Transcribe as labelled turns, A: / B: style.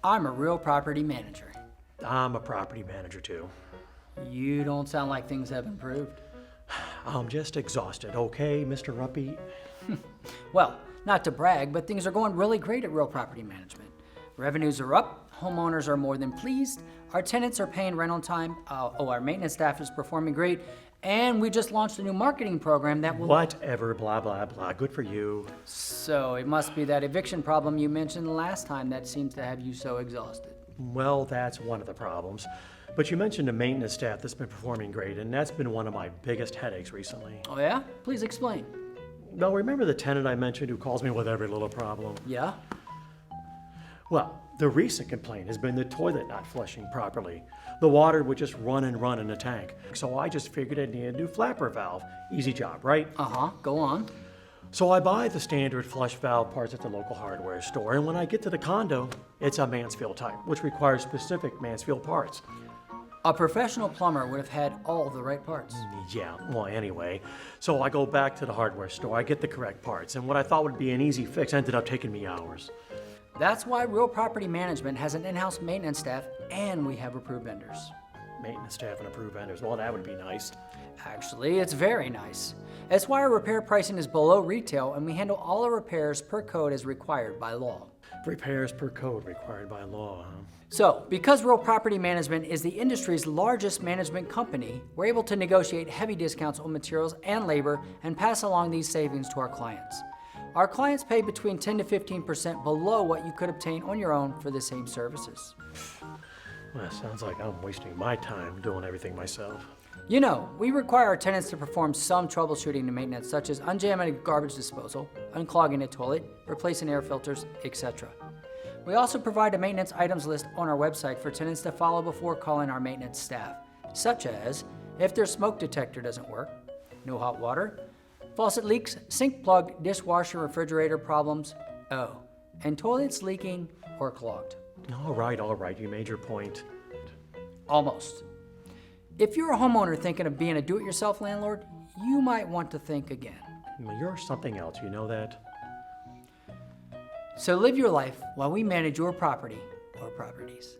A: I'm a real property manager.
B: I'm a property manager too.
A: You don't sound like things have improved.
B: I'm just exhausted, okay, Mr. Ruppy?
A: Well, not to brag, but things are going really great at Real Property Management. Revenues are up, homeowners are more than pleased, our tenants are paying rent on time, our maintenance staff is performing great, and we just launched a new marketing program that will...
B: Whatever, blah, blah, blah. Good for you.
A: So it must be that eviction problem you mentioned last time that seems to have you so exhausted.
B: Well, that's one of the problems. But you mentioned a maintenance staff that's been performing great, and that's been one of my biggest headaches recently.
A: Oh yeah? Please explain.
B: Well, remember the tenant I mentioned who calls me with every little problem?
A: Yeah?
B: Well, the recent complaint has been the toilet not flushing properly. The water would just run and run in the tank. So I just figured I'd need a new flapper valve. Easy job, right?
A: Uh-huh, go on.
B: So I buy the standard flush valve parts at the local hardware store, and when I get to the condo, it's a Mansfield type, which requires specific Mansfield parts.
A: A professional plumber would have had all the right parts.
B: Yeah, well, anyway. So I go back to the hardware store, I get the correct parts, and what I thought would be an easy fix ended up taking me hours.
A: That's why Real Property Management has an in-house maintenance staff, and we have approved vendors.
B: Maintenance staff and approved vendors, well, that would be nice.
A: Actually, it's very nice. That's why our repair pricing is below retail, and we handle all our repairs per code as required by law.
B: Repairs per code required by law, huh?
A: So, because Real Property Management is the industry's largest management company, we're able to negotiate heavy discounts on materials and labor and pass along these savings to our clients. Our clients pay between 10 to 15% below what you could obtain on your own for the same services.
B: Well, it sounds like I'm wasting my time doing everything myself.
A: You know, we require our tenants to perform some troubleshooting and maintenance, such as unjamming a garbage disposal, unclogging a toilet, replacing air filters, etc. We also provide a maintenance items list on our website for tenants to follow before calling our maintenance staff, such as if their smoke detector doesn't work, no hot water, faucet leaks, sink plug, dishwasher, refrigerator problems, and toilets leaking or clogged.
B: All right, you made your point.
A: Almost. If you're a homeowner thinking of being a do-it-yourself landlord, you might want to think again.
B: Well, you're something else, you know that?
A: So live your life while we manage your property or properties.